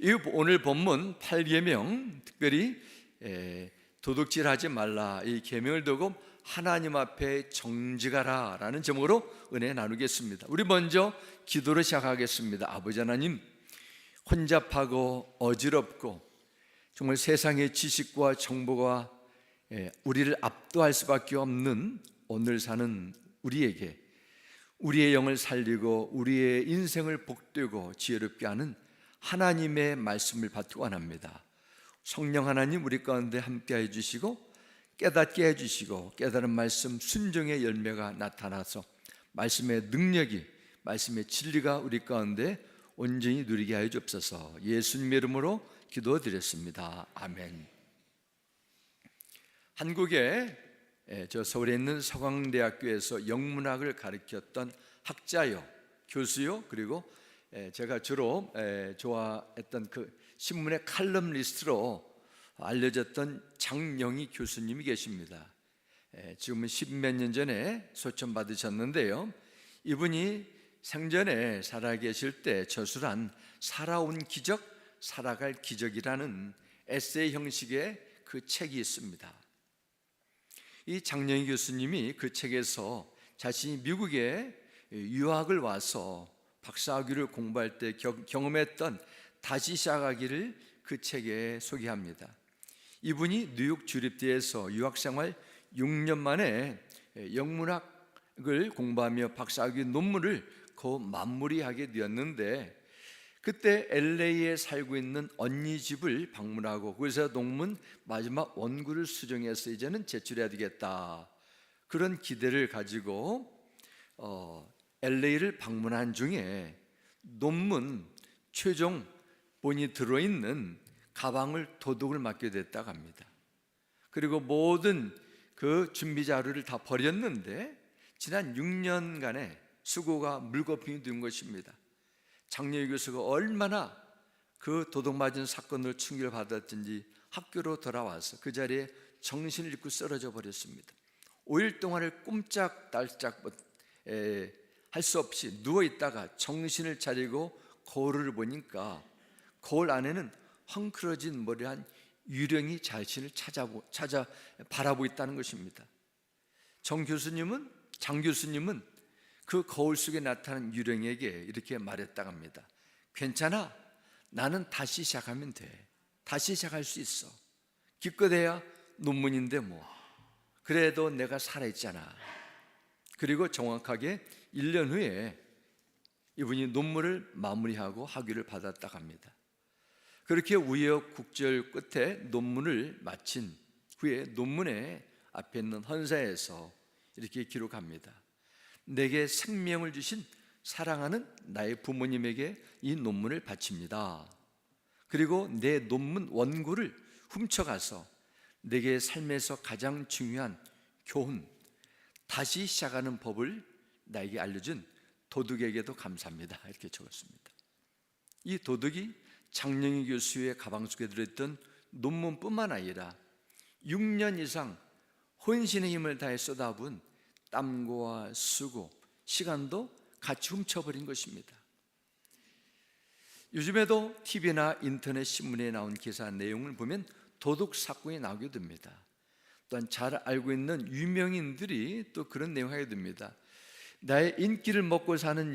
이 오늘 본문 8계명, 특별히 도둑질하지 말라, 이 계명을 두고 하나님 앞에 정직하라 라는 제목으로 은혜 나누겠습니다. 우리 먼저 기도로 시작하겠습니다. 아버지 하나님, 혼잡하고 어지럽고 정말 세상의 지식과 정보가 우리를 압도할 수밖에 없는 오늘 사는 우리에게 우리의 영을 살리고 우리의 인생을 복되고 지혜롭게 하는 하나님의 말씀을 받기 원합니다. 성령 하나님, 우리 가운데 함께해 주시고 깨닫게 해주시고 깨달은 말씀 순종의 열매가 나타나서 말씀의 능력이, 말씀의 진리가 우리 가운데 온전히 누리게 하여 주옵소서. 예수님의 이름으로 기도드렸습니다. 아멘. 한국에 서울에 있는 서강대학교에서 영문학을 가르쳤던 학자요, 교수요, 그리고 제가 주로 좋아했던 그 신문의 칼럼니스트로 알려졌던 장영희 교수님이 계십니다. 지금은 10몇 년 전에 소천 받으셨는데요, 이분이 생전에 살아계실 때 저술한 살아온 기적, 살아갈 기적이라는 에세이 형식의 그 책이 있습니다. 이 장영희 교수님이 그 책에서 자신이 미국에 유학을 와서 박사학위를 공부할 때 경험했던 다시 시작하기를 그 책에 소개합니다. 이분이 뉴욕 주립대에서 유학생활 6년 만에 영문학을 공부하며 박사학위 논문을 곧 마무리하게 되었는데, 그때 LA에 살고 있는 언니 집을 방문하고 그래서 논문 마지막 원고를 수정해서 이제는 제출해야 되겠다, 그런 기대를 가지고 LA를 방문한 중에 논문 최종 본이 들어있는 가방을 도둑을 맞게 됐다고 합니다. 그리고 모든 그 준비 자료를 다 버렸는데 지난 6년간의 수고가 물거품이 된 것입니다. 장영희 교수가 얼마나 그 도둑 맞은 사건으로 충격을 받았든지 학교로 돌아와서 그 자리에 정신을 잃고 쓰러져 버렸습니다. 5일 동안을 꼼짝달짝 할 수 없이 누워있다가 정신을 차리고 거울을 보니까 거울 안에는 헝클어진 머리한 유령이 자신을 찾아 바라보고 있다는 것입니다. 장 교수님은 그 거울 속에 나타난 유령에게 이렇게 말했다고 합니다. 괜찮아, 나는 다시 시작하면 돼. 다시 시작할 수 있어. 기껏해야 논문인데 뭐, 그래도 내가 살아있잖아. 그리고 정확하게 1년 후에 이분이 논문을 마무리하고 학위를 받았다고 합니다. 그렇게 우여곡절 끝에 논문을 마친 후에 논문의 앞에 있는 헌사에서 이렇게 기록합니다. 내게 생명을 주신 사랑하는 나의 부모님에게 이 논문을 바칩니다. 그리고 내 논문 원고를 훔쳐가서 내게 삶에서 가장 중요한 교훈, 다시 시작하는 법을 나에게 알려준 도둑에게도 감사합니다, 이렇게 적었습니다. 이 도둑이 장영희 교수의 가방 속에 들어있던 논문뿐만 아니라 6년 이상 혼신의 힘을 다해 쏟아부은 땀과 수고, 시간도 같이 훔쳐버린 것입니다. 요즘에도 TV나 인터넷 신문에 나온 기사 내용을 보면 도둑 사건이 나오게 됩니다. 또한 잘 알고 있는 유명인들이 또 그런 내용을 하게 됩니다. 나의 인기를 먹고 사는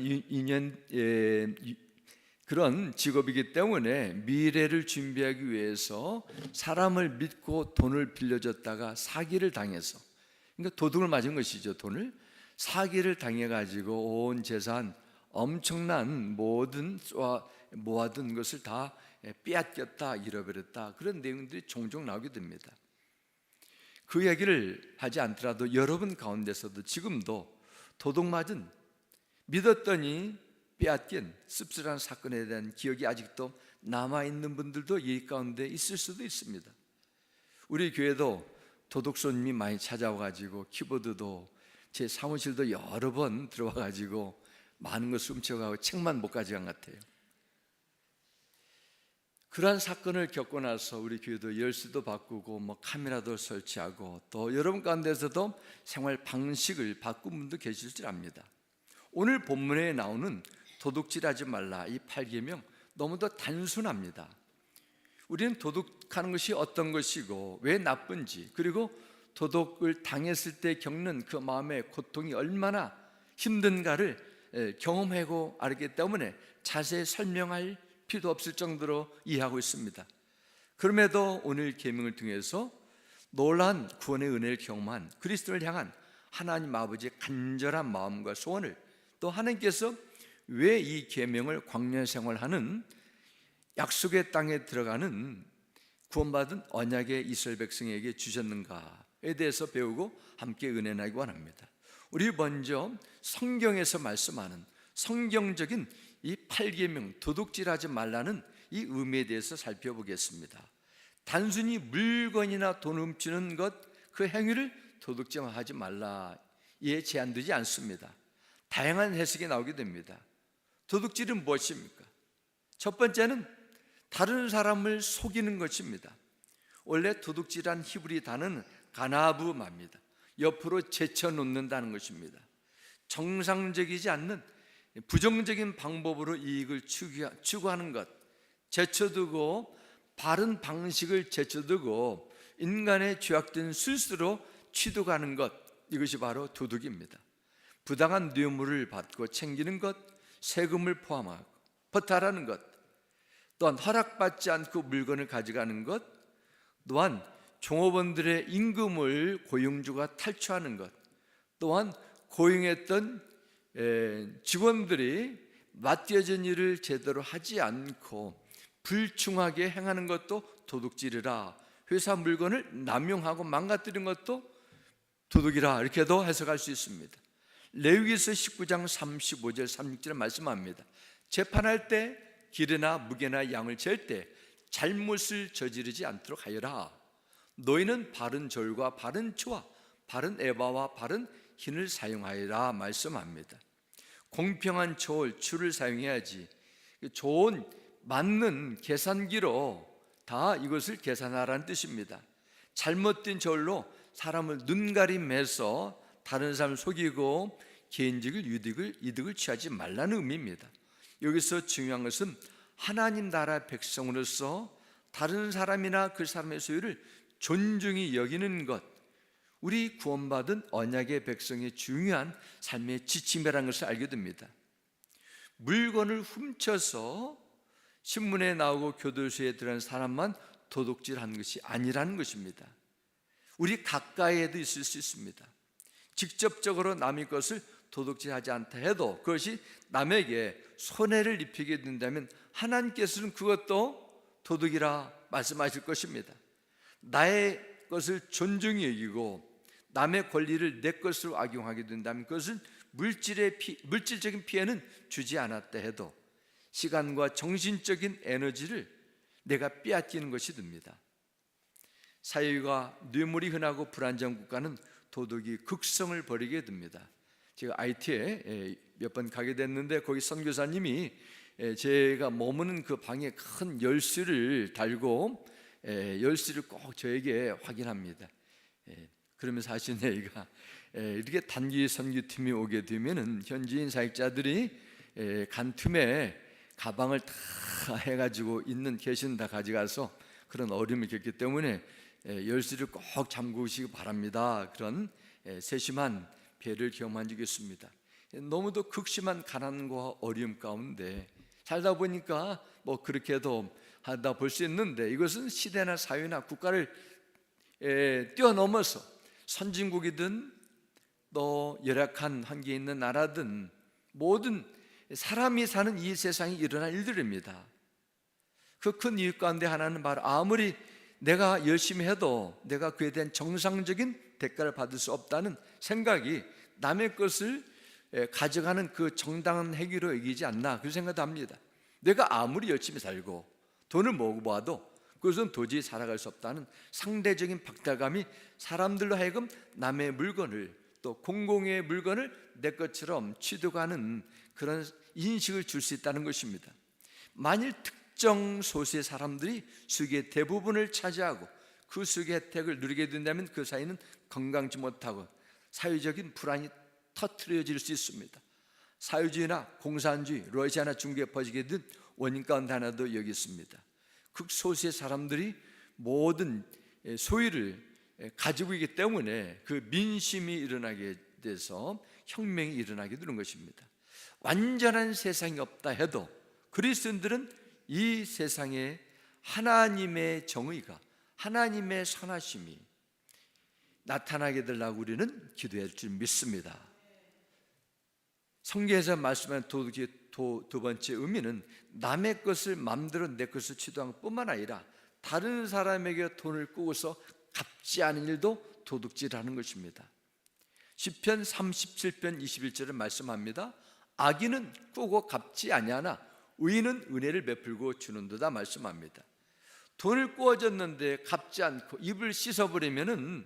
그런 직업이기 때문에 미래를 준비하기 위해서 사람을 믿고 돈을 빌려줬다가 사기를 당해서, 그러니까 도둑을 맞은 것이죠. 돈을 사기를 당해가지고 온 재산, 엄청난 모든 모아둔 것을 다 빼앗겼다, 잃어버렸다, 그런 내용들이 종종 나오게 됩니다. 그 얘기를 하지 않더라도 여러분 가운데서도 지금도 도둑 맞은, 믿었더니 빼앗긴 씁쓸한 사건에 대한 기억이 아직도 남아있는 분들도 이 가운데 있을 수도 있습니다. 우리 교회도 도둑 손님이 많이 찾아와가지고 키보드도 제 사무실도 여러 번 들어와가지고 많은 것을 훔쳐가고 책만 못 가져간 것 같아요. 그러한 사건을 겪고 나서 우리 교회도 열쇠도 바꾸고 카메라도 설치하고 또 여러분 가운데서도 생활 방식을 바꾼 분도 계실 줄 압니다. 오늘 본문에 나오는 도둑질하지 말라, 이 8계명 너무도 단순합니다. 우리는 도둑하는 것이 어떤 것이고 왜 나쁜지, 그리고 도둑을 당했을 때 겪는 그 마음의 고통이 얼마나 힘든가를 경험하고 알기 때문에 자세히 설명할 필요도 없을 정도로 이해하고 있습니다. 그럼에도 오늘 계명을 통해서 놀라운 구원의 은혜를 경험한 그리스도를 향한 하나님 아버지의 간절한 마음과 소원을, 또 하나님께서 왜 이 계명을 광야 생활하는 약속의 땅에 들어가는 구원받은 언약의 이스라엘 백성에게 주셨는가에 대해서 배우고 함께 은혜 나누기 원합니다. 우리 먼저 성경에서 말씀하는 성경적인 이 8계명, 도둑질하지 말라는 이 의미에 대해서 살펴보겠습니다. 단순히 물건이나 돈 훔치는 것, 그 행위를 도둑질하지 말라에 제한되지 않습니다. 다양한 해석이 나오게 됩니다. 도둑질은 무엇입니까? 첫 번째는 다른 사람을 속이는 것입니다. 원래 도둑질한 히브리 단어는 가나브마입니다. 옆으로 제쳐놓는다는 것입니다. 정상적이지 않는 부정적인 방법으로 이익을 추구하는 것, 제쳐두고 바른 방식을 제쳐두고 인간의 죄악된 술수로 취득하는 것, 이것이 바로 도둑입니다. 부당한 뇌물을 받고 챙기는 것, 세금을 포함하고 퍼탈하는 것, 또한 허락받지 않고 물건을 가져가는 것, 또한 종업원들의 임금을 고용주가 탈취하는 것, 또한 고용했던 직원들이 맡겨진 일을 제대로 하지 않고 불충하게 행하는 것도 도둑질이라, 회사 물건을 남용하고 망가뜨리는 것도 도둑이라, 이렇게도 해석할 수 있습니다. 레위기서 19장 35절 36절에 말씀합니다. 재판할 때 길이나 무게나 양을 잴 때 잘못을 저지르지 않도록 하여라. 너희는 바른 절과 바른 추와 바른 에바와 바른 흰을 사용하여라 말씀합니다. 공평한 추를 사용해야지. 좋은 맞는 계산기로 다 이것을 계산하라는 뜻입니다. 잘못된 저울로 사람을 눈가림해서 다른 사람을 속이고 개인적인 이득을 취하지 말라는 의미입니다. 여기서 중요한 것은 하나님 나라 백성으로서 다른 사람이나 그 사람의 소유를 존중히 여기는 것, 우리 구원받은 언약의 백성의 중요한 삶의 지침이라는 것을 알게 됩니다. 물건을 훔쳐서 신문에 나오고 교도소에 들어간 사람만 도둑질하는 것이 아니라는 것입니다. 우리 가까이에도 있을 수 있습니다. 직접적으로 남의 것을 도둑질하지 않다 해도 그것이 남에게 손해를 입히게 된다면 하나님께서는 그것도 도둑이라 말씀하실 것입니다. 나의 것을 존중히 여기고 남의 권리를 내 것으로 악용하게 된다면 그것은 물질적인 피해는 주지 않았다 해도 시간과 정신적인 에너지를 내가 빼앗기는 것이 됩니다. 사회가 뇌물이 흔하고 불안정 국가는 도둑이 극성을 벌이게 됩니다. 제가 IT에 몇 번 가게 됐는데 거기 선교사님이 제가 머무는 그 방에 큰 열쇠를 달고 열쇠를 꼭 저에게 확인합니다. 그러면서 하신 얘기가, 이렇게 단기 선교팀이 오게 되면은 현지인 사역자들이 간 틈에 가방을 다 해가지고 있는 계시는 다 가져가서 그런 어려움을 겪기 때문에 열쇠를 꼭 잠그시기 바랍니다. 그런 세심한 배를 경험한 적이 있습니다. 너무도 극심한 가난과 어려움 가운데 살다 보니까 뭐 그렇게도 하다 볼 수 있는데, 이것은 시대나 사회나 국가를 뛰어넘어서 선진국이든 또 열악한 환경에 있는 나라든 모든 사람이 사는 이 세상에 일어날 일들입니다. 그 큰 이유 가운데 하나는 바로 아무리 내가 열심히 해도 내가 그에 대한 정상적인 대가를 받을 수 없다는 생각이 남의 것을 가져가는 그 정당한 행위로 여기지 않나, 그 생각도 합니다. 내가 아무리 열심히 살고 돈을 모아도 그것은 도저히 살아갈 수 없다는 상대적인 박탈감이 사람들로 하여금 남의 물건을, 또 공공의 물건을 내 것처럼 취득하는 그런 인식을 줄 수 있다는 것입니다. 만일 특정 소수의 사람들이 수익의 대부분을 차지하고 그 수익의 혜택을 누리게 된다면 그 사회는 건강치 못하고 사회적인 불안이 터트려질 수 있습니다. 사회주의나 공산주의, 러시아나 중국에 퍼지게 된 원인 가운데 하나도 여기 있습니다. 극소수의 사람들이 모든 소유를 가지고 있기 때문에 그 민심이 일어나게 돼서 혁명이 일어나게 되는 것입니다. 완전한 세상이 없다 해도 그리스도인들은 이 세상에 하나님의 정의가, 하나님의 선하심이 나타나게 되려고 우리는 기도할 줄 믿습니다. 성경에서 말씀하는 도둑의 두 번째 의미는 남의 것을 마음대로 내 것을 취도한 것뿐만 아니라 다른 사람에게 돈을 꾸고서 갚지 않은 일도 도둑질하는 것입니다. 시편 37편 21절에 말씀합니다. 악인은 꾸고 갚지 아니하나 의인은 은혜를 베풀고 주는도다 말씀합니다. 돈을 꾸어줬는데 갚지 않고 입을 씻어버리면은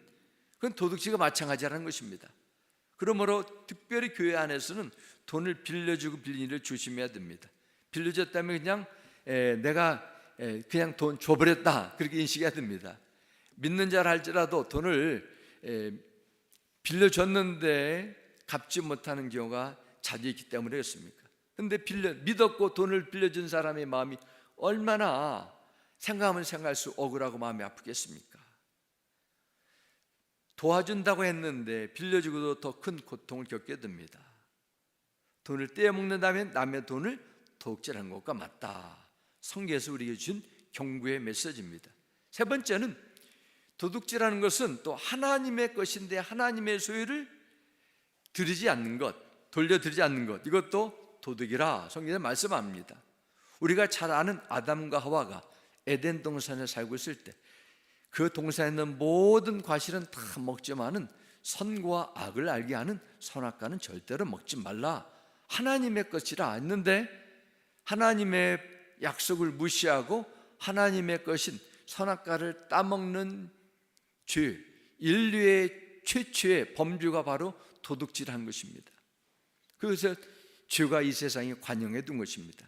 그건 도둑질과 마찬가지라는 것입니다. 그러므로 특별히 교회 안에서는 돈을 빌려주고 빌린 일을 조심해야 됩니다. 빌려줬다면 그냥 내가 그냥 돈 줘버렸다 그렇게 인식해야 됩니다. 믿는 자라 할지라도 돈을 빌려줬는데 갚지 못하는 경우가 자주 있기 때문에 그렇습니까? 그런데 믿었고 돈을 빌려준 사람의 마음이 얼마나 생각하면 생각할수록 억울하고 마음이 아프겠습니까? 도와준다고 했는데 빌려주고도 더 큰 고통을 겪게 됩니다. 돈을 떼어먹는다면 남의 돈을 도둑질한 것과 맞다. 성경에서 우리에게 준 경고의 메시지입니다. 세 번째는 도둑질하는 것은 또 하나님의 것인데 하나님의 소유를 드리지 않는 것, 돌려드리지 않는 것, 이것도 도둑이라 성경에 말씀합니다. 우리가 잘 아는 아담과 하와가 에덴 동산에 살고 있을 때 그 동산에 있는 모든 과실은 다 먹지만은 선과 악을 알게 하는 선악과는 절대로 먹지 말라. 하나님의 것이라 했는데 하나님의 약속을 무시하고 하나님의 것인 선악과를 따먹는 죄, 인류의 최초의 범죄가 바로 도둑질한 것입니다. 그래서 죄가 이 세상에 관영해 둔 것입니다.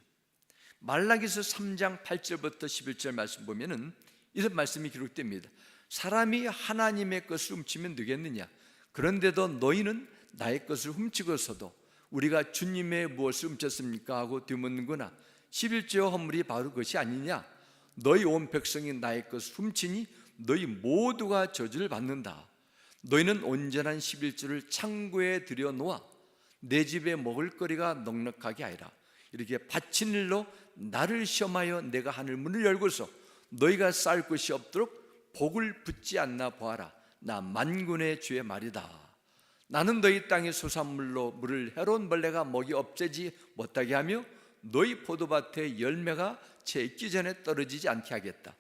말라기서 3장 8절부터 11절 말씀 보면은 이런 말씀이 기록됩니다. 사람이 하나님의 것을 훔치면 되겠느냐? 그런데도 너희는 나의 것을 훔치고서도 우리가 주님의 무엇을 훔쳤습니까? 하고 되묻는구나. 11조 허물이 바로 그것이 아니냐? 너희 온 백성이 나의 것을 훔치니 너희 모두가 저주를 받는다. 너희는 온전한 11조를 창고에 들여놓아 내 집에 먹을 거리가 넉넉하게 하리라. 이렇게 바친 일로 나를 시험하여 내가 하늘 문을 열고서 너희가 쌀 것이 없도록 복을 붙지 않나 보아라. 나 만군의 주의 말이다. 나는 너희 땅의 소산물로 물을 해로운 벌레가 먹이 없애지 못하게 하며 너희 포도밭의 열매가 채 익기 전에 떨어지지 않게 하겠다.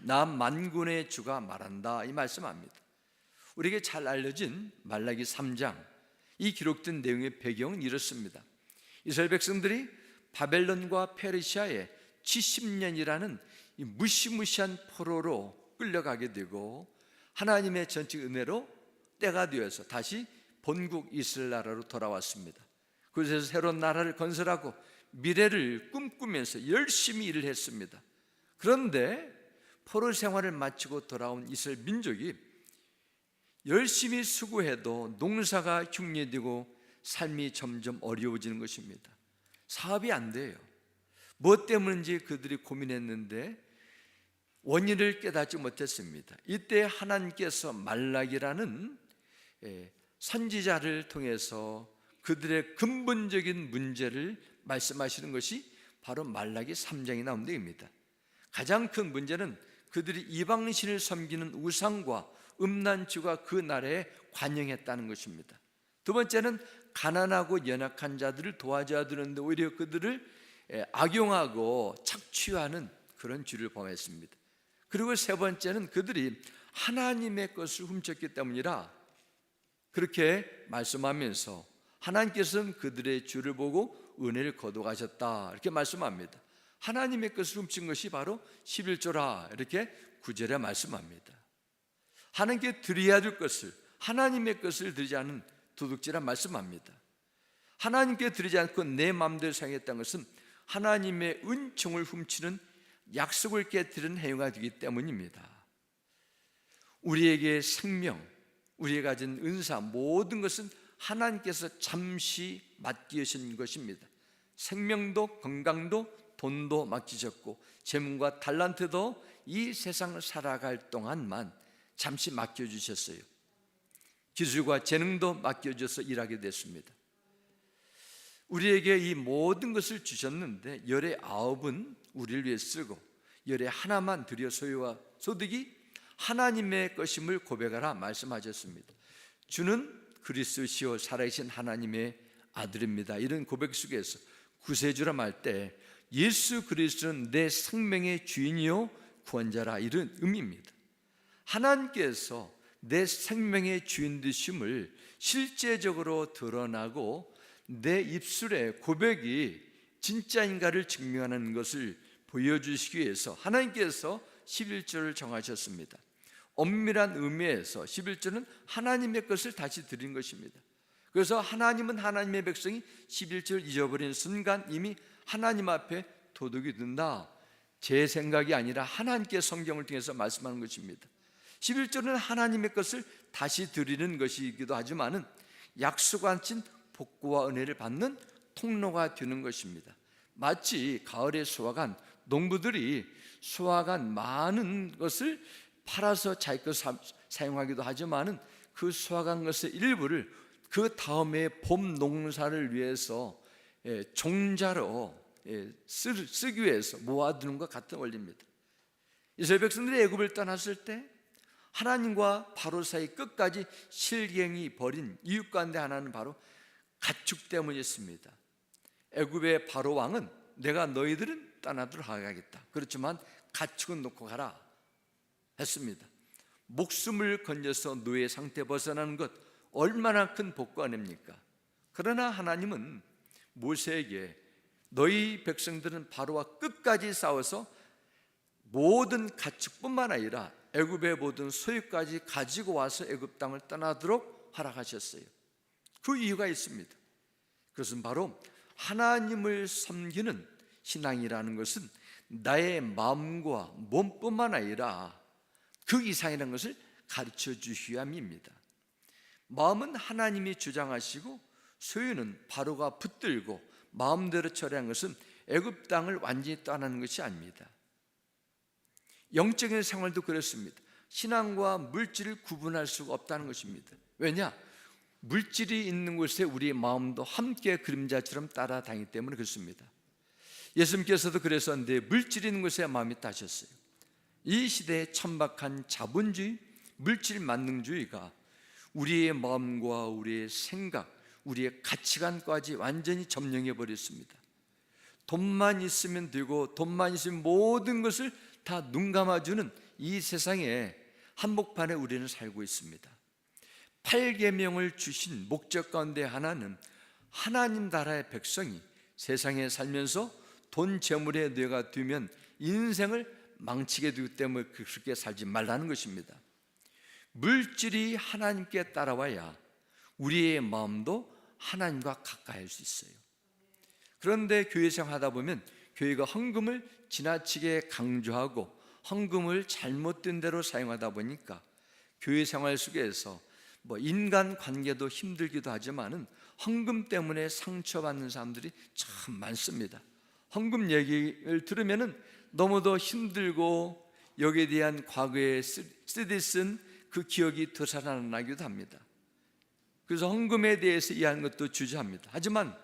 나 만군의 주가 말한다. 이 말씀합니다. 우리에게 잘 알려진 말라기 3장, 이 기록된 내용의 배경은 이렇습니다. 이스라엘 백성들이 바벨론과 페르시아의 70년이라는 이 무시무시한 포로로 끌려가게 되고 하나님의 전적 은혜로 때가 되어서 다시 본국 이스라엘 나라로 돌아왔습니다. 그래서 새로운 나라를 건설하고 미래를 꿈꾸면서 열심히 일을 했습니다. 그런데 포로 생활을 마치고 돌아온 이스라엘 민족이 열심히 수고해도 농사가 흉내되고 삶이 점점 어려워지는 것입니다. 사업이 안 돼요. 무엇 때문인지 그들이 고민했는데 원인을 깨닫지 못했습니다. 이때 하나님께서 말라기라는 선지자를 통해서 그들의 근본적인 문제를 말씀하시는 것이 바로 말라기 3장에 나온 데입니다. 가장 큰 문제는 그들이 이방신을 섬기는 우상과 음란주가 그 나라에 관영했다는 것입니다. 두 번째는 가난하고 연약한 자들을 도와줘야 되는데 오히려 그들을 악용하고 착취하는 그런 죄를 범했습니다. 그리고 세 번째는 그들이 하나님의 것을 훔쳤기 때문이라 그렇게 말씀하면서 하나님께서는 그들의 죄를 보고 은혜를 거둬가셨다 이렇게 말씀합니다. 하나님의 것을 훔친 것이 바로 11조라 이렇게 9절에 말씀합니다. 하나님께 드려야 될 것을, 하나님의 것을 드리지 않은 도둑질이라 말씀합니다. 하나님께 드리지 않고 내 마음대로 생각했다는 것은 하나님의 은총을 훔치는 약속을 깨뜨리는 행위가 되기 때문입니다. 우리에게 생명, 우리가 가진 은사 모든 것은 하나님께서 잠시 맡기신 것입니다. 생명도 건강도 돈도 맡기셨고 재물과 달란트도 이 세상을 살아갈 동안만 잠시 맡겨주셨어요. 기술과 재능도 맡겨줘서 일하게 됐습니다. 우리에게 이 모든 것을 주셨는데 열의 9은 우리를 위해 쓰고 열의 하나만 드려 소유와 소득이 하나님의 것임을 고백하라 말씀하셨습니다. 주는 그리스도시요 살아계신 하나님의 아들입니다. 이런 고백 속에서 구세주라 말 때 예수 그리스도는 내 생명의 주인이요 구원자라, 이런 의미입니다. 하나님께서 내 생명의 주인 되심을 실제적으로 드러나고 내 입술의 고백이 진짜인가를 증명하는 것을 보여주시기 위해서 하나님께서 11조를 정하셨습니다. 엄밀한 의미에서 11조는 하나님의 것을 다시 드린 것입니다. 그래서 하나님은 하나님의 백성이 11조를 잊어버린 순간 이미 하나님 앞에 도둑이 된다, 제 생각이 아니라 하나님께 성경을 통해서 말씀하는 것입니다. 11조는 하나님의 것을 다시 드리는 것이기도 하지만 약속하신 복구와 은혜를 받는 통로가 되는 것입니다. 마치 가을에 수확한 농부들이 수확한 많은 것을 팔아서 자기 것 사용하기도 하지만 그 수확한 것의 일부를 그 다음에 봄 농사를 위해서 종자로 쓰기 위해서 모아두는 것 같은 원리입니다. 이스라엘 백성들이 애굽을 떠났을 때 하나님과 바로 사이 끝까지 실갱이 벌인 이유 가운데 하나는 바로 가축 때문이었습니다. 애굽의 바로 왕은 내가 너희들은 떠나도록 하겠다, 그렇지만 가축은 놓고 가라 했습니다. 목숨을 건져서 노예 상태 벗어나는 것 얼마나 큰 복과 은혜입니까? 그러나 하나님은 모세에게 너희 백성들은 바로와 끝까지 싸워서 모든 가축뿐만 아니라 애굽의 모든 소유까지 가지고 와서 애굽 땅을 떠나도록 허락하셨어요. 그 이유가 있습니다. 그것은 바로 하나님을 섬기는 신앙이라는 것은 나의 마음과 몸뿐만 아니라 그 이상이라는 것을 가르쳐 주시기 위함입니다. 마음은 하나님이 주장하시고 소유는 바로가 붙들고 마음대로 처리한 것은 애굽 땅을 완전히 떠나는 것이 아닙니다. 영적인 생활도 그렇습니다. 신앙과 물질을 구분할 수가 없다는 것입니다. 왜냐? 물질이 있는 곳에 우리의 마음도 함께 그림자처럼 따라다니기 때문에 그렇습니다. 예수님께서도 그랬었는데 물질이 있는 곳에 마음이 따셨어요. 이 시대의 천박한 자본주의, 물질 만능주의가 우리의 마음과 우리의 생각, 우리의 가치관까지 완전히 점령해 버렸습니다. 돈만 있으면 되고 돈만 있으면 모든 것을 다 눈 감아주는 이 세상에 한복판에 우리는 살고 있습니다. 8계명을 주신 목적 가운데 하나는 하나님 나라의 백성이 세상에 살면서 돈 재물에 뇌가 되면 인생을 망치게 되기 때문에 그렇게 살지 말라는 것입니다. 물질이 하나님께 따라와야 우리의 마음도 하나님과 가까이 할 수 있어요. 그런데 교회 생활하다 보면 교회가 헌금을 지나치게 강조하고 헌금을 잘못된 대로 사용하다 보니까 교회 생활 속에서 인간 관계도 힘들기도 하지만은 헌금 때문에 상처받는 사람들이 참 많습니다. 헌금 얘기를 들으면은 너무도 힘들고 여기에 대한 과거에 쓰디쓴 그 기억이 되살아나기도 합니다. 그래서 헌금에 대해서 이해하는 것도 주저합니다. 하지만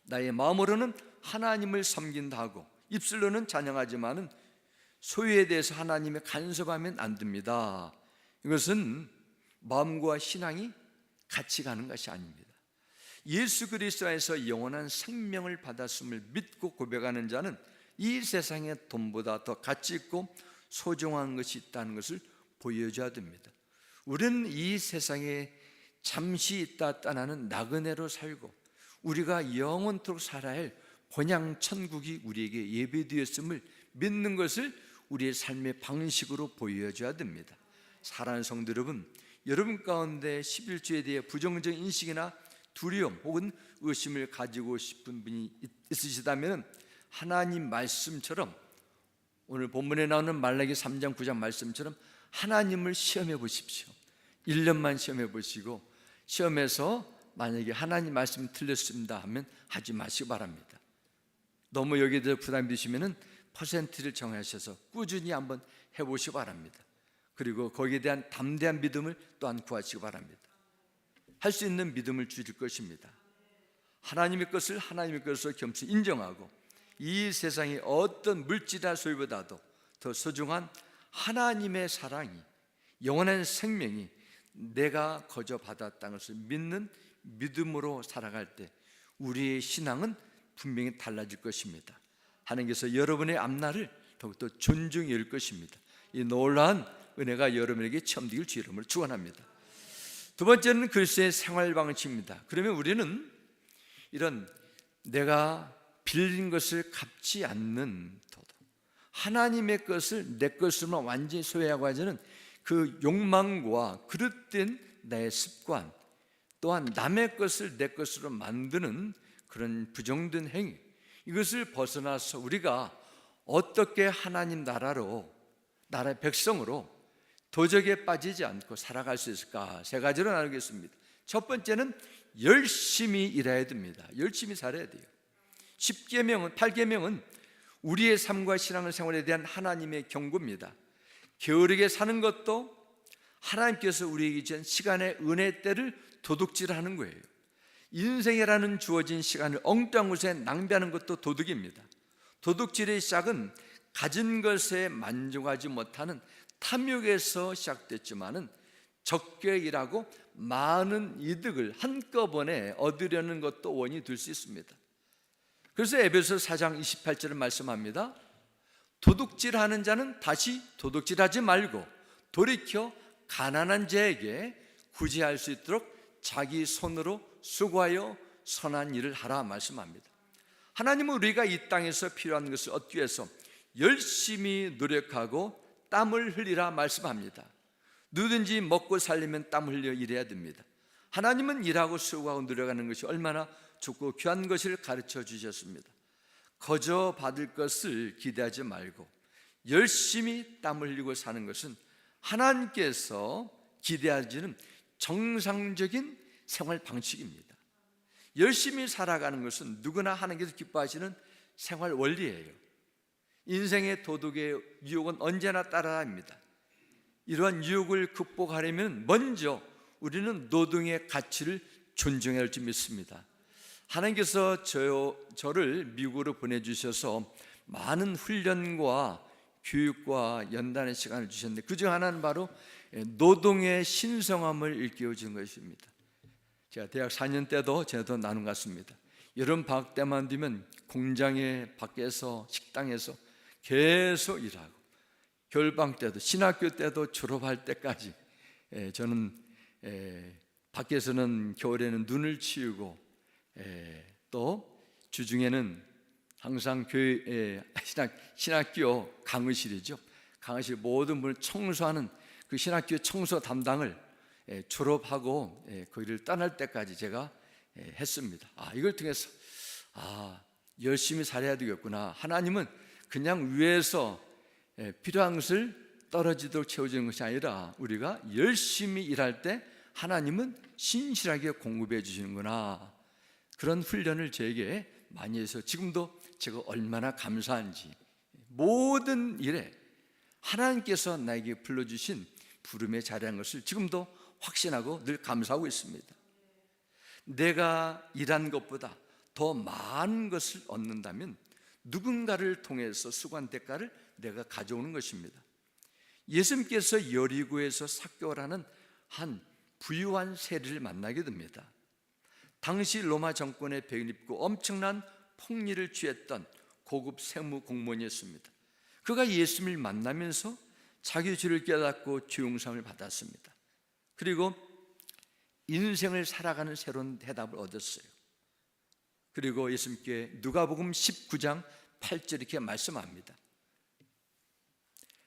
나의 마음으로는 하나님을 섬긴다 하고 입술로는 찬양하지만은 소유에 대해서 하나님의 간섭하면 안 됩니다. 이것은 마음과 신앙이 같이 가는 것이 아닙니다. 예수 그리스도 안에서 영원한 생명을 받았음을 믿고 고백하는 자는 이 세상에 돈보다 더 가치 있고 소중한 것이 있다는 것을 보여줘야 됩니다. 우리는 이 세상에 잠시 있다 떠나는 나그네로 살고 우리가 영원토록 살아야 할 본향 천국이 우리에게 예배되었음을 믿는 것을 우리의 삶의 방식으로 보여줘야 됩니다. 사랑하는 성도 여러분 가운데 11조에 대해 부정적인 인식이나 두려움 혹은 의심을 가지고 싶은 분이 있으시다면 하나님 말씀처럼 오늘 본문에 나오는 말라기 3장 9장 말씀처럼 하나님을 시험해 보십시오. 1년만 시험해 보시고 시험에서 만약에 하나님 말씀이 틀렸습니다 하면 하지 마시기 바랍니다. 너무 여기에 대해서 부담이 되시면은 퍼센트를 정하셔서 꾸준히 한번 해보시기 바랍니다. 그리고 거기에 대한 담대한 믿음을 또한 구하시기 바랍니다. 할 수 있는 믿음을 주실 것입니다. 하나님의 것을 하나님의 것으로 겸손히 인정하고 이 세상의 어떤 물질이나 소유보다도 더 소중한 하나님의 사랑이, 영원한 생명이 내가 거저 받았다는 것을 믿는 믿음으로 살아갈 때 우리의 신앙은 분명히 달라질 것입니다. 하나님께서 여러분의 앞날을 더욱더 존중해 줄 것입니다. 이 놀라운 은혜가 여러분에게 체험되길 주 이름으로 축원합니다. 두 번째는 그리스도의 생활 방식입니다. 그러면 우리는 이런 내가 빌린 것을 갚지 않는 도덕, 하나님의 것을 내 것으로만 완전히 소유하고 하자는 그 욕망과 그릇된 나의 습관, 또한 남의 것을 내 것으로 만드는 그런 부정된 행위, 이것을 벗어나서 우리가 어떻게 하나님 나라의 백성으로 도적에 빠지지 않고 살아갈 수 있을까? 세 가지로 나누겠습니다. 첫 번째는 열심히 일해야 됩니다. 열심히 살아야 돼요. 8계명은 우리의 삶과 신앙생활에 대한 하나님의 경고입니다. 게으르게 사는 것도 하나님께서 우리에게 주신 시간의 은혜 때를 도둑질하는 거예요. 인생이라는 주어진 시간을 엉뚱한 곳에 낭비하는 것도 도둑입니다. 도둑질의 시작은 가진 것에 만족하지 못하는 탐욕에서 시작됐지만은 적게 일하고 많은 이득을 한꺼번에 얻으려는 것도 원인이 될 수 있습니다. 그래서 에베소 4장 28절을 말씀합니다. 도둑질하는 자는 다시 도둑질하지 말고 돌이켜 가난한 자에게 구제할 수 있도록 자기 손으로 수고하여 선한 일을 하라 말씀합니다. 하나님은 우리가 이 땅에서 필요한 것을 얻기 위해서 열심히 노력하고 땀을 흘리라 말씀합니다. 누구든지 먹고 살려면 땀 흘려 일해야 됩니다. 하나님은 일하고 수고하고 노력하는 것이 얼마나 좋고 귀한 것을 가르쳐 주셨습니다. 거저 받을 것을 기대하지 말고 열심히 땀 흘리고 사는 것은 하나님께서 기대하시는 정상적인 생활 방식입니다. 열심히 살아가는 것은 누구나 하나님께서 기뻐하시는 생활 원리예요. 인생의 도덕의 유혹은 언제나 따라다닙니다. 이러한 유혹을 극복하려면 먼저 우리는 노동의 가치를 존중해야 할 줄 믿습니다. 하나님께서 저를 미국으로 보내주셔서 많은 훈련과 교육과 연단의 시간을 주셨는데 그중 하나는 바로 노동의 신성함을 일깨워 준 것입니다. 제가 대학 4년 때도 제도 나눈 것 같습니다. 여름 방학 때만 되면 공장에 밖에서 식당에서 계속 일하고 겨울방학 때도 신학교 때도 졸업할 때까지 저는 밖에서는 겨울에는 눈을 치우고 또 주중에는 항상 교회 신학교 강의실이죠. 강의실 모든 분을 청소하는 그 신학교 청소 담당을 졸업하고 거기를 떠날 때까지 제가 했습니다. 이걸 통해서 열심히 살아야 되겠구나. 하나님은 그냥 위에서 필요한 것을 떨어지도록 채워주는 것이 아니라 우리가 열심히 일할 때 하나님은 신실하게 공급해 주시는구나. 그런 훈련을 저에게 많이 해서 지금도 제가 얼마나 감사한지, 모든 일에 하나님께서 나에게 불러주신 부름에 자리한 것을 지금도 확신하고 늘 감사하고 있습니다. 내가 일한 것보다 더 많은 것을 얻는다면 누군가를 통해서 수고한 대가를 내가 가져오는 것입니다. 예수님께서 여리고에서 삭개오라는 한 부유한 세리를 만나게 됩니다. 당시 로마 정권에 배임입고 엄청난 폭리를 취했던 고급 세무 공무원이었습니다. 그가 예수님을 만나면서 자기 죄를 깨닫고 죄용삼을 받았습니다. 그리고 인생을 살아가는 새로운 대답을 얻었어요. 그리고 예수님께 누가복음 19장 8절 이렇게 말씀합니다.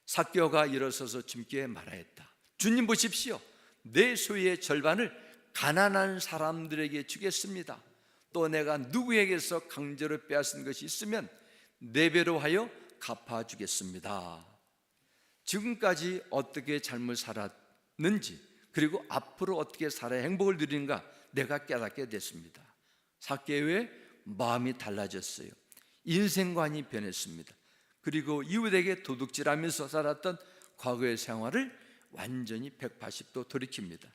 삭개오가 일어서서 주님께 말하였다. 주님 보십시오. 내 소유의 절반을 가난한 사람들에게 주겠습니다. 또 내가 누구에게서 강제로 빼앗은 것이 있으면 4배로 하여 갚아주겠습니다. 지금까지 어떻게 잘못 살았는지 그리고 앞으로 어떻게 살아야 행복을 누리는가 내가 깨닫게 됐습니다. 삭개오의 마음이 달라졌어요. 인생관이 변했습니다. 그리고 이웃에게 도둑질하면서 살았던 과거의 생활을 완전히 180도 돌이킵니다.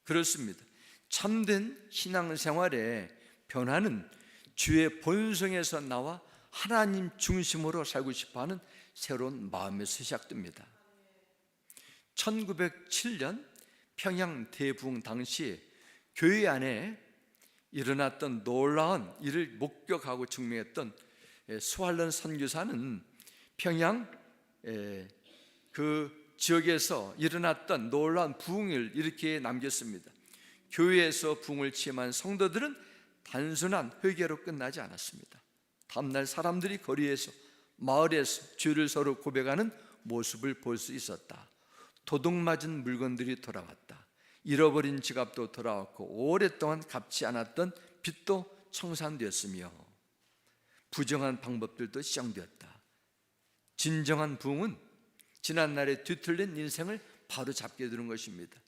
그렇습니다. 참된 신앙생활의 변화는 주의 본성에서 나와 하나님 중심으로 살고 싶어하는 새로운 마음에서 시작됩니다. 1907년 평양 대부흥 당시에 교회 안에 일어났던 놀라운 일을 목격하고 증명했던 스왈런 선교사는 평양 그 지역에서 일어났던 놀라운 부흥을 이렇게 남겼습니다. 교회에서 부흥을 체험한 성도들은 단순한 회개로 끝나지 않았습니다. 다음날 사람들이 거리에서 마을에서 죄를 서로 고백하는 모습을 볼 수 있었다. 도둑맞은 물건들이 돌아왔다. 잃어버린 지갑도 돌아왔고 오랫동안 갚지 않았던 빚도 청산되었으며 부정한 방법들도 시정되었다. 진정한 부흥은 지난날에 뒤틀린 인생을 바로 잡게 되는 것입니다.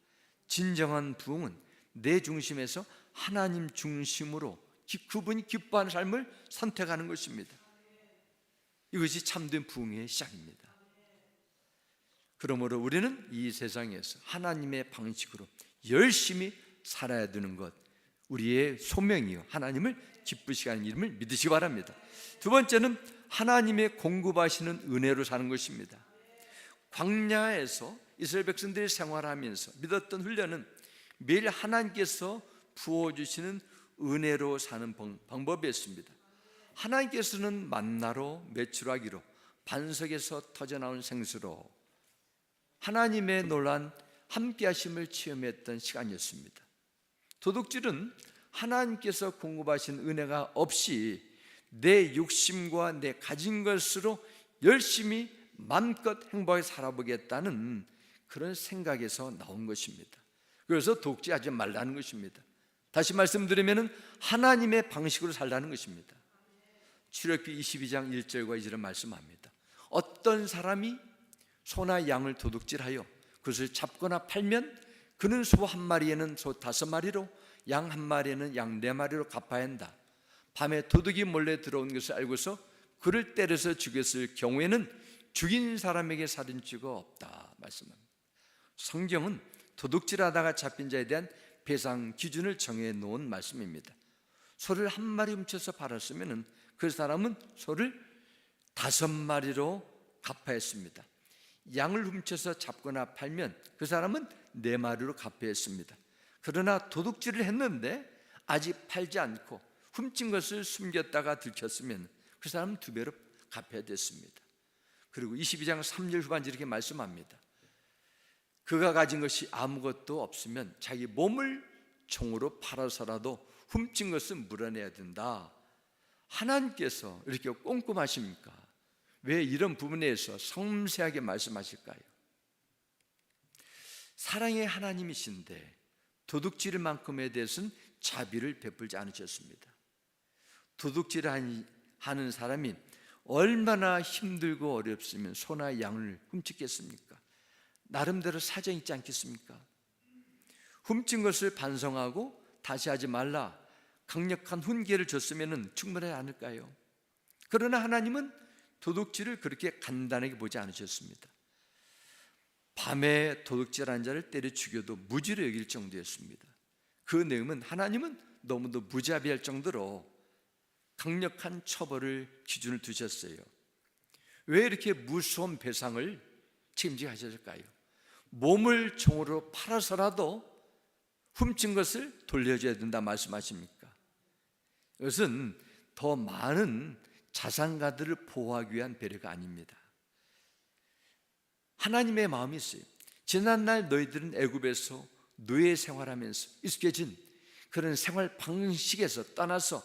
진정한 부흥은 내 중심에서 하나님 중심으로 그분이 기뻐하는 삶을 선택하는 것입니다. 이것이 참된 부흥의 시작입니다. 그러므로 우리는 이 세상에서 하나님의 방식으로 열심히 살아야 되는 것, 우리의 소명이요 하나님을 기쁘시게 하는 이름을 믿으시기 바랍니다. 두 번째는 하나님의 공급하시는 은혜로 사는 것입니다. 광야에서 이스라엘 백성들이 생활하면서 믿었던 훈련은 매일 하나님께서 부어주시는 은혜로 사는 방법이었습니다. 하나님께서는 만나로 메추라기로 반석에서 터져나온 생수로 하나님의 놀란 함께하심을 체험했던 시간이었습니다. 도둑질은 하나님께서 공급하신 은혜가 없이 내 욕심과 내 가진 것으로 열심히 마음껏 행복하게 살아보겠다는 그런 생각에서 나온 것입니다. 그래서 도둑질하지 말라는 것입니다. 다시 말씀드리면 하나님의 방식으로 살라는 것입니다. 출애굽기 22장 1절과 2절을 말씀합니다. 어떤 사람이 소나 양을 도둑질하여 그것을 잡거나 팔면 그는 소 한 마리에는 소 5마리로 양 한 마리에는 양 4마리로 갚아야 한다. 밤에 도둑이 몰래 들어온 것을 알고서 그를 때려서 죽였을 경우에는 죽인 사람에게 살인죄가 없다 말씀합니다. 성경은 도둑질하다가 잡힌 자에 대한 배상 기준을 정해 놓은 말씀입니다. 소를 한 마리 훔쳐서 팔았으면 그 사람은 소를 5마리로 갚아야 했습니다. 양을 훔쳐서 잡거나 팔면 그 사람은 4마리로 갚아야 했습니다. 그러나 도둑질을 했는데 아직 팔지 않고 훔친 것을 숨겼다가 들켰으면 그 사람은 2배로 갚아야 됐습니다. 그리고 22장 3절 후반절 이렇게 말씀합니다. 그가 가진 것이 아무것도 없으면 자기 몸을 종으로 팔아서라도 훔친 것을 물어내야 된다. 하나님께서 이렇게 꼼꼼하십니까? 왜 이런 부분에서 섬세하게 말씀하실까요? 사랑의 하나님이신데 도둑질만큼에 대해서는 자비를 베풀지 않으셨습니다. 도둑질을 하는 사람이 얼마나 힘들고 어렵으면 소나 양을 훔치겠습니까? 나름대로 사정이 있지 않겠습니까? 훔친 것을 반성하고 다시 하지 말라 강력한 훈계를 줬으면 충분하지 않을까요? 그러나 하나님은 도둑질을 그렇게 간단하게 보지 않으셨습니다. 밤에 도둑질한 자를 때려 죽여도 무지로 여길 정도였습니다. 그 내용은 하나님은 너무도 무자비할 정도로 강력한 처벌을 기준을 두셨어요. 왜 이렇게 무서운 배상을 책임지게 하셨을까요? 몸을 종으로 팔아서라도 훔친 것을 돌려줘야 된다 말씀하십니까? 이것은 더 많은 자산가들을 보호하기 위한 배려가 아닙니다. 하나님의 마음이 있어요. 지난날 너희들은 애굽에서 노예 생활하면서 익숙해진 그런 생활 방식에서 떠나서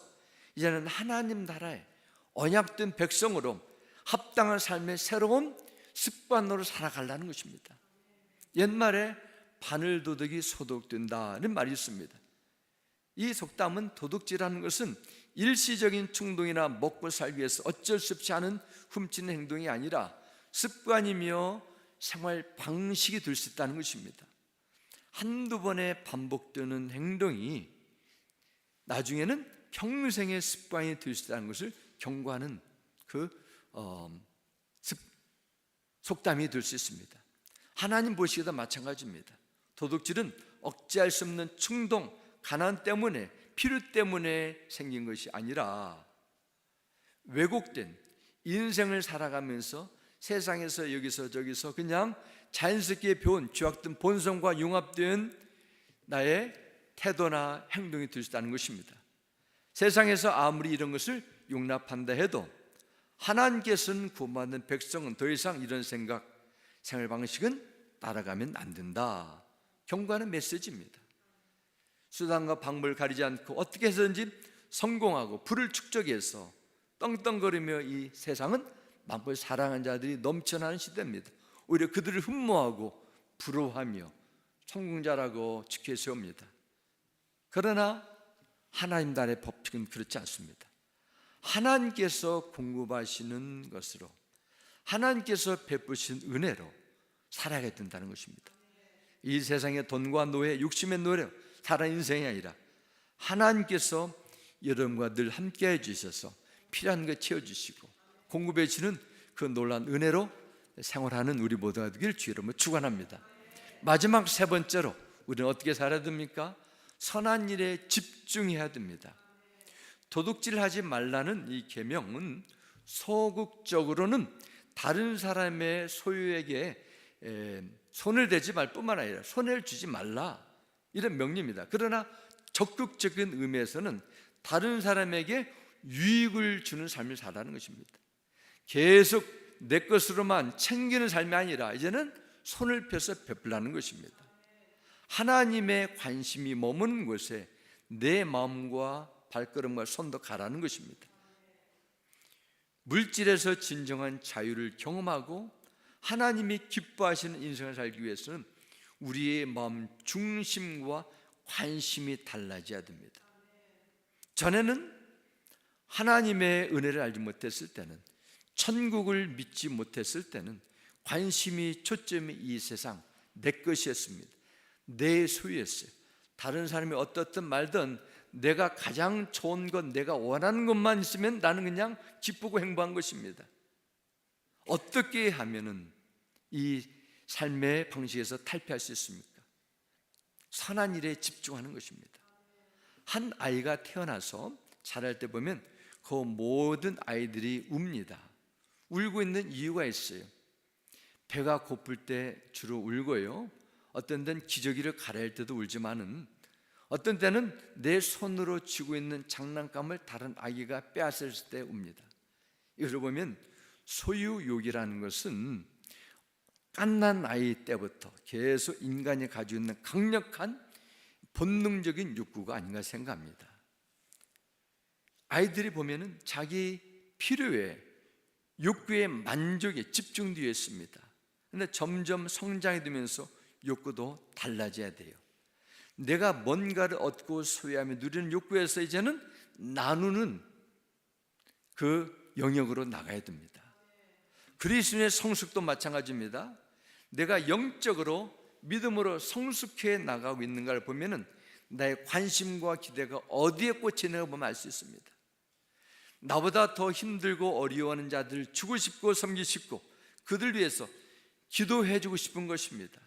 이제는 하나님 나라의 언약된 백성으로 합당한 삶의 새로운 습관으로 살아가려는 것입니다. 옛말에 바늘도둑이 소독된다는 말이 있습니다. 이 속담은 도둑질하는 것은 일시적인 충동이나 먹고 살기 위해서 어쩔 수 없이 하는 훔치는 행동이 아니라 습관이며 생활 방식이 될 수 있다는 것입니다. 한두 번에 반복되는 행동이 나중에는 평생의 습관이 될 수 있다는 것을 경고하는 그 속담이 될 수 있습니다. 하나님 보시기에도 마찬가지입니다. 도둑질은 억제할 수 없는 충동, 가난 때문에, 필요 때문에 생긴 것이 아니라 왜곡된 인생을 살아가면서 세상에서 여기서 저기서 그냥 자연스럽게 배운 죄악된 본성과 융합된 나의 태도나 행동이 될 수 있다는 것입니다. 세상에서 아무리 이런 것을 용납한다 해도 하나님께서는 구원받는 백성은 더 이상 이런 생각, 생활 방식은 따라가면 안 된다, 경고하는 메시지입니다. 수단과 방법을 가리지 않고 어떻게 해서든지 성공하고 부를 축적해서 떵떵거리며 이 세상은 만물 사랑하는 자들이 넘쳐나는 시대입니다. 오히려 그들을 흠모하고 부러워하며 성공자라고 지켜 세웁니다. 그러나 하나님 나라의 법칙은 그렇지 않습니다. 하나님께서 공급하시는 것으로, 하나님께서 베푸신 은혜로 살아야 된다는 것입니다. 이 세상의 돈과 노예, 욕심의 노래로 살아 인생이 아니라 하나님께서 여러분과 늘 함께해 주셔서 필요한 것 채워주시고 공급해 주는 그 놀라운 은혜로 생활하는 우리 모두가 되길 주의 이름으로 축원합니다. 마지막 세 번째로 우리는 어떻게 살아야 됩니까? 선한 일에 집중해야 됩니다. 도둑질하지 말라는 이 계명은 소극적으로는 다른 사람의 소유에게 손을 대지 말 뿐만 아니라 손해를 주지 말라, 이런 명령입니다. 그러나 적극적인 의미에서는 다른 사람에게 유익을 주는 삶을 살아가는 것입니다. 계속 내 것으로만 챙기는 삶이 아니라 이제는 손을 펴서 베풀라는 것입니다. 하나님의 관심이 머무는 곳에 내 마음과 발걸음과 손도 가라는 것입니다. 물질에서 진정한 자유를 경험하고 하나님이 기뻐하시는 인생을 살기 위해서는 우리의 마음 중심과 관심이 달라져야 됩니다. 전에는 하나님의 은혜를 알지 못했을 때는, 천국을 믿지 못했을 때는 관심이, 초점이 이 세상 내 것이었습니다. 내 소유였어요. 다른 사람이 어떻든 말든 내가 가장 좋은 것, 내가 원하는 것만 있으면 나는 그냥 기쁘고 행복한 것입니다. 어떻게 하면은 이 삶의 방식에서 탈피할 수 있습니까? 선한 일에 집중하는 것입니다. 한 아이가 태어나서 자랄 때 보면 그 모든 아이들이 웁니다. 울고 있는 이유가 있어요. 배가 고플 때 주로 울고요, 어떤 때는 기저귀를 갈아일 때도 울지만은 어떤 때는 내 손으로 쥐고 있는 장난감을 다른 아기가 빼앗을 때 웁니다. 이걸 보면 소유욕이라는 것은 갓난 아이 때부터 계속 인간이 가지고 있는 강력한 본능적인 욕구가 아닌가 생각합니다. 아이들이 보면은 자기 필요에, 욕구의 만족에 집중되어 있습니다. 그런데 점점 성장이 되면서 욕구도 달라져야 돼요. 내가 뭔가를 얻고 소유하며 누리는 욕구에서 이제는 나누는 그 영역으로 나가야 됩니다. 그리스도의 성숙도 마찬가지입니다. 내가 영적으로 믿음으로 성숙해 나가고 있는가를 보면은 나의 관심과 기대가 어디에 꽂히는가 보면 알 수 있습니다. 나보다 더 힘들고 어려워하는 자들을 주고 싶고 섬기고 싶고 그들 위해서 기도해 주고 싶은 것입니다.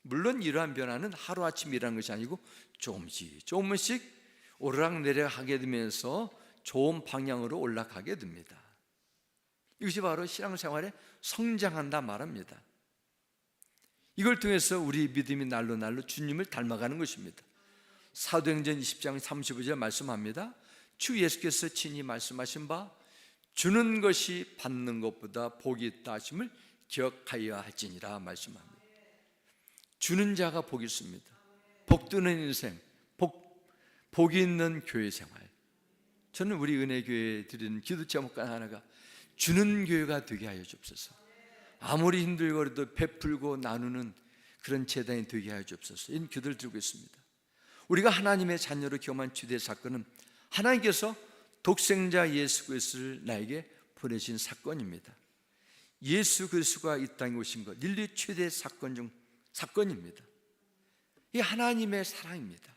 물론 이러한 변화는 하루아침이라는 것이 아니고 조금씩 오르락내리락 하게 되면서 좋은 방향으로 올라가게 됩니다. 이것이 바로 신앙생활에 성장한다 말합니다. 이걸 통해서 우리 믿음이 날로 주님을 닮아가는 것입니다. 사도행전 20장 35절 말씀합니다. 주 예수께서 친히 말씀하신 바 주는 것이 받는 것보다 복이 있다 하심을 기억하여야 할지니라 말씀합니다. 주는 자가 복이 있습니다. 복 드는 인생, 복이 있는 교회 생활. 저는 우리 은혜교회에 드리는 기도 제목과 하나가 주는 교회가 되게 하여 주옵소서. 아무리 힘들고도 베풀고 나누는 그런 재단이 되게 하여 주옵소서. 이런 기도를 드리고 있습니다. 우리가 하나님의 자녀로 경험한 주된 사건은 하나님께서 독생자 예수 그리스도를 나에게 보내신 사건입니다. 예수 그리스도가 이 땅에 오신 것, 인류 최대 사건 중 사건입니다. 이 하나님의 사랑입니다.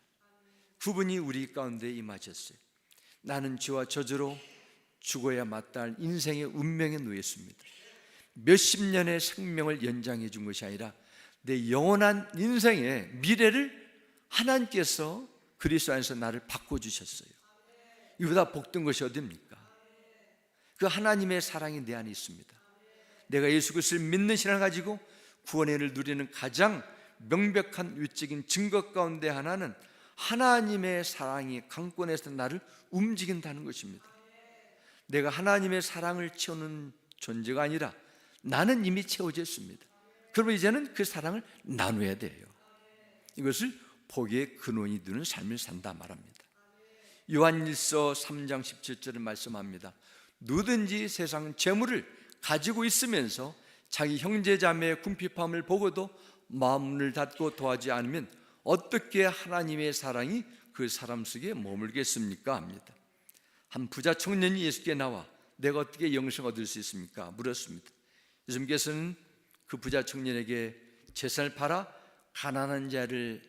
그분이 우리 가운데 임하셨어요. 나는 죄와 저주로 죽어야 마땅할 인생의 운명에 놓였습니다. 몇십 년의 생명을 연장해 준 것이 아니라 내 영원한 인생의 미래를 하나님께서 그리스도 안에서 나를 바꿔주셨어요. 이보다 복된 것이 어디입니까? 그 하나님의 사랑이 내 안에 있습니다. 내가 예수 그리스도를 믿는 신앙을 가지고 구원의 은혜를 누리는 가장 명백한 외적인 증거 가운데 하나는 하나님의 사랑이 강권해서 나를 움직인다는 것입니다. 내가 하나님의 사랑을 채우는 존재가 아니라 나는 이미 채워져 있습니다. 그러면 이제는 그 사랑을 나눠야 돼요. 이것을 복의 근원이 되는 삶을 산다 말합니다. 요한일서 3장 17절에 말씀합니다. 누구든지 세상 재물을 가지고 있으면서 자기 형제자매의 궁핍함을 보고도 마음을 닫고 도와주지 않으면 어떻게 하나님의 사랑이 그 사람 속에 머물겠습니까? 합니다. 한 부자 청년이 예수께 나와 내가 어떻게 영생을 얻을 수 있습니까? 물었습니다. 예수님께서는 그 부자 청년에게 재산을 팔아 가난한 자를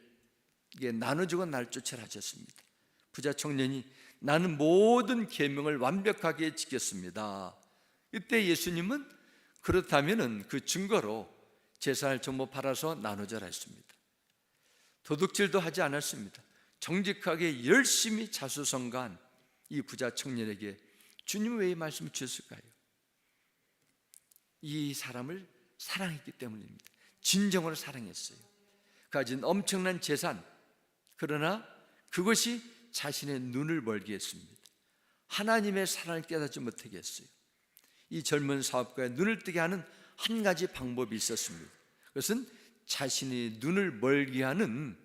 나눠주고 날 쫓아라 하셨습니다. 부자 청년이 나는 모든 계명을 완벽하게 지켰습니다. 이때 예수님은 그렇다면 그 증거로 재산을 전부 팔아서 나눠줘라 했습니다. 도둑질도 하지 않았습니다. 정직하게 열심히 자수성가한 이 부자 청년에게 주님은 왜 이 말씀을 주셨을까요? 이 사람을 사랑했기 때문입니다. 진정으로 사랑했어요. 가진 엄청난 재산, 그러나 그것이 자신의 눈을 멀게 했습니다. 하나님의 사랑을 깨닫지 못하게 했어요. 이 젊은 사업가의 눈을 뜨게 하는 한 가지 방법이 있었습니다. 그것은 자신의 눈을 멀게 하는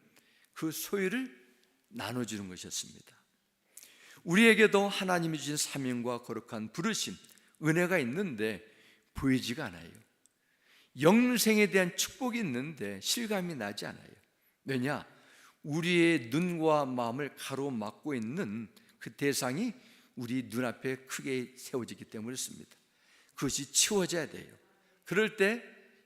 그 소유를 나눠주는 것이었습니다. 우리에게도 하나님이 주신 사명과 거룩한 부르심, 은혜가 있는데 보이지가 않아요. 영생에 대한 축복이 있는데 실감이 나지 않아요. 왜냐? 우리의 눈과 마음을 가로막고 있는 그 대상이 우리 눈앞에 크게 세워지기 때문이었습니다. 그것이 치워져야 돼요. 그럴 때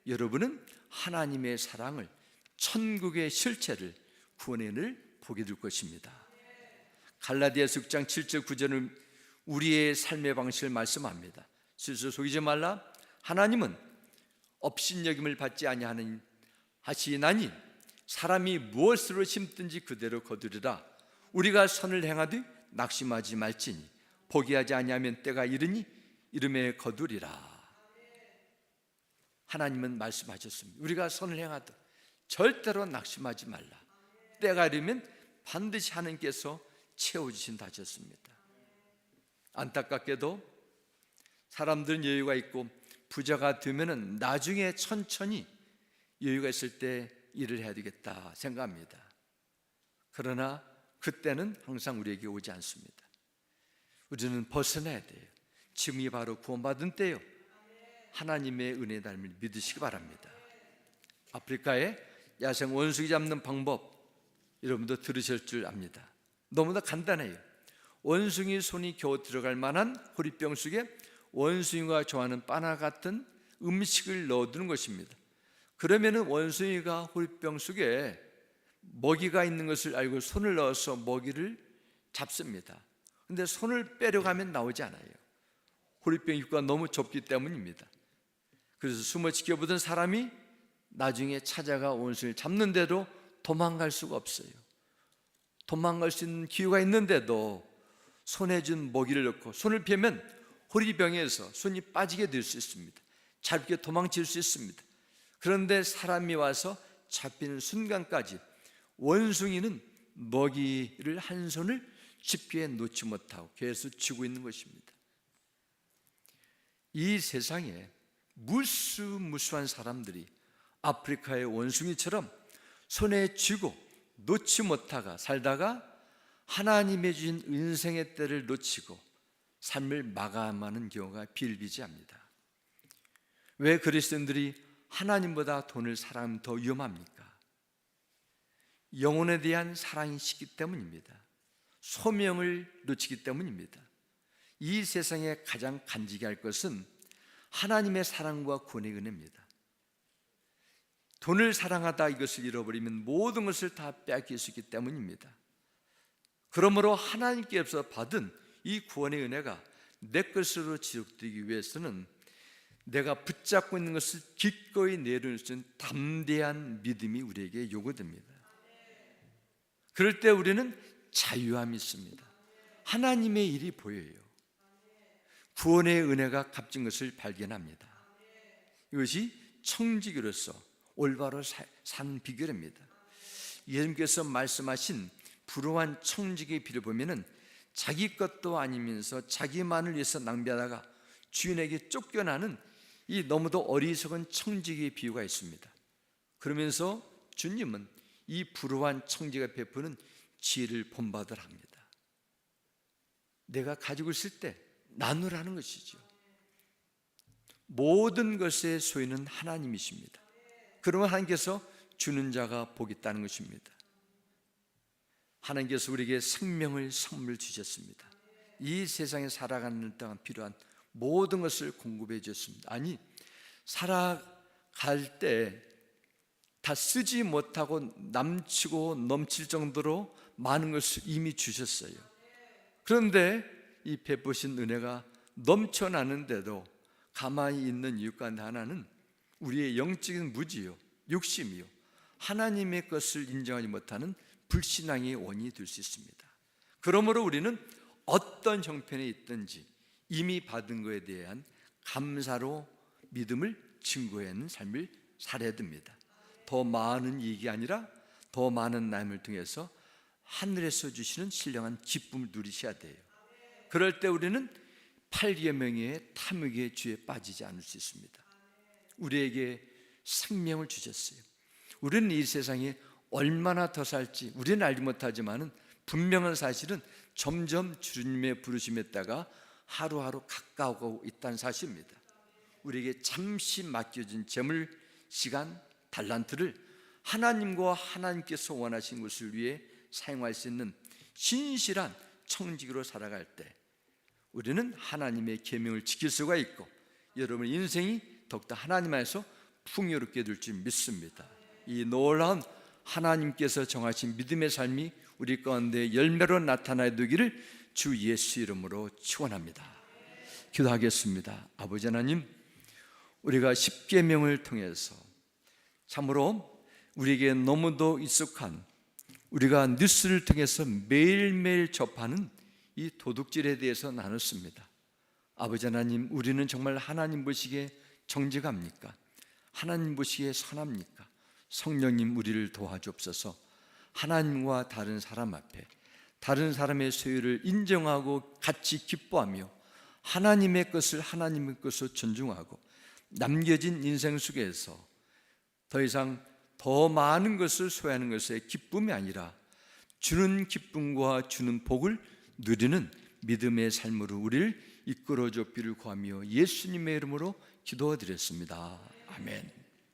여러분은 하나님의 사랑을, 천국의 실체를, 구원의 은혜를 보게 될 것입니다. 갈라디아서 6장 7절 9절은 우리의 삶의 방식을 말씀합니다. 스스로 속이지 말라. 하나님은 업신여김을 받지 아니하는 하시나니 사람이 무엇으로 심든지 그대로 거두리라. 우리가 선을 행하되 낙심하지 말지니 포기하지 아니하면 때가 이르니 이름에 거두리라. 하나님은 말씀하셨습니다. 우리가 선을 행하되 절대로 낙심하지 말라. 때가 이르면 반드시 하나님께서 채워주신다 하셨습니다. 안타깝게도 사람들은 여유가 있고 부자가 되면은 나중에 천천히 여유가 있을 때 일을 해야 되겠다 생각합니다. 그러나 그때는 항상 우리에게 오지 않습니다. 우리는 벗어나야 돼요. 지금이 바로 구원받은 때요. 하나님의 은혜 닮을 믿으시기 바랍니다. 아프리카에 야생 원숭이 잡는 방법 여러분도 들으실 줄 압니다. 너무나 간단해요. 원숭이 손이 겨우 들어갈 만한 호리병 속에 원숭이가 좋아하는 바나 같은 음식을 넣어두는 것입니다. 그러면은 원숭이가 호리병 속에 먹이가 있는 것을 알고 손을 넣어서 먹이를 잡습니다. 그런데 손을 빼려가면 나오지 않아요. 호리병 입구가 너무 좁기 때문입니다. 그래서 숨어 지켜보던 사람이 나중에 찾아가 원숭이를 잡는데도 도망갈 수가 없어요. 도망갈 수 있는 기회가 있는데도 손에 준 먹이를 넣고 손을 펴면 호리병에서 손이 빠지게 될 수 있습니다. 잡게 도망칠 수 있습니다. 그런데 사람이 와서 잡히는 순간까지 원숭이는 먹이를 한 손을 집게 놓지 못하고 계속 쥐고 있는 것입니다. 이 세상에 무수무수한 사람들이 아프리카의 원숭이처럼 손에 쥐고 놓지 못하가 살다가 하나님의 주신 인생의 때를 놓치고 삶을 마감하는 경우가 비일비재합니다. 왜 그리스도인들이 하나님보다 돈을 사랑하면 더 위험합니까? 영혼에 대한 사랑이 식기 때문입니다. 소명을 놓치기 때문입니다. 이 세상에 가장 간직해야 할 것은 하나님의 사랑과 구원의 은혜입니다. 돈을 사랑하다 이것을 잃어버리면 모든 것을 다 빼앗길 수 있기 때문입니다. 그러므로 하나님께서 받은 이 구원의 은혜가 내 것으로 지속되기 위해서는 내가 붙잡고 있는 것을 기꺼이 내려놓을 수 있는 담대한 믿음이 우리에게 요구됩니다. 그럴 때 우리는 자유함이 있습니다. 하나님의 일이 보여요. 구원의 은혜가 값진 것을 발견합니다. 이것이 청지기로서 올바로 사는 비결입니다. 예수님께서 말씀하신 불우한 청지기의 비를 보면은 자기 것도 아니면서 자기만을 위해서 낭비하다가 주인에게 쫓겨나는 이 너무도 어리석은 청지기의 비유가 있습니다. 그러면서 주님은 이 불우한 청지기가 베푸는 지혜를 본받으라 합니다. 내가 가지고 있을 때 나누라는 것이죠. 모든 것의 소유는 하나님이십니다. 그러면 하나님께서 주는 자가 복이 있다는 것입니다. 하나님께서 우리에게 생명을 선물 주셨습니다. 이 세상에 살아가는 동안 필요한 모든 것을 공급해 주셨습니다. 아니, 살아갈 때 다 쓰지 못하고 남치고 넘칠 정도로 많은 것을 이미 주셨어요. 그런데 이 베푸신 은혜가 넘쳐나는데도 가만히 있는 이유 가운데 하나는 우리의 영적인 무지요, 욕심이요, 하나님의 것을 인정하지 못하는 불신앙의 원인이 될 수 있습니다. 그러므로 우리는 어떤 형편에 있든지 이미 받은 것에 대한 감사로 믿음을 증거하는 삶을 살아야 됩니다. 더 많은 이익이 아니라 더 많은 나눔을 통해서 하늘에서 주시는 신령한 기쁨을 누리셔야 돼요. 그럴 때 우리는 팔계명의 탐욕의 죄에 빠지지 않을 수 있습니다. 우리에게 생명을 주셨어요. 우리는 이 세상에 얼마나 더 살지 우리는 알지 못하지만 분명한 사실은 점점 주님의 부르심에 따라 하루하루 가까워가고 있다는 사실입니다. 우리에게 잠시 맡겨진 재물, 시간, 달란트를 하나님과 하나님께서 원하신 것을 위해 사용할 수 있는 신실한 청지기로 살아갈 때 우리는 하나님의 계명을 지킬 수가 있고 여러분의 인생이 더욱더 하나님 안에서 풍요롭게 될 줄 믿습니다. 이 놀라운 하나님께서 정하신 믿음의 삶이 우리 가운데 열매로 나타나야 되기를 주 예수 이름으로 축원합니다. 기도하겠습니다. 아버지 하나님, 우리가 십계명을 통해서 참으로 우리에게 너무도 익숙한 우리가 뉴스를 통해서 매일매일 접하는 이 도둑질에 대해서 나눴습니다. 아버지 하나님, 우리는 정말 하나님 보시기에 정직합니까? 하나님 보시기에 선합니까? 성령님, 우리를 도와주옵소서. 하나님과 다른 사람 앞에 다른 사람의 소유를 인정하고 같이 기뻐하며 하나님의 것을 하나님의 것으로 존중하고 남겨진 인생 속에서 더 이상 더 많은 것을 소유하는 것의 기쁨이 아니라 주는 기쁨과 주는 복을 누리는 믿음의 삶으로 우리를 이끌어 줬기를 구하며 예수님의 이름으로 기도드렸습니다. 아멘.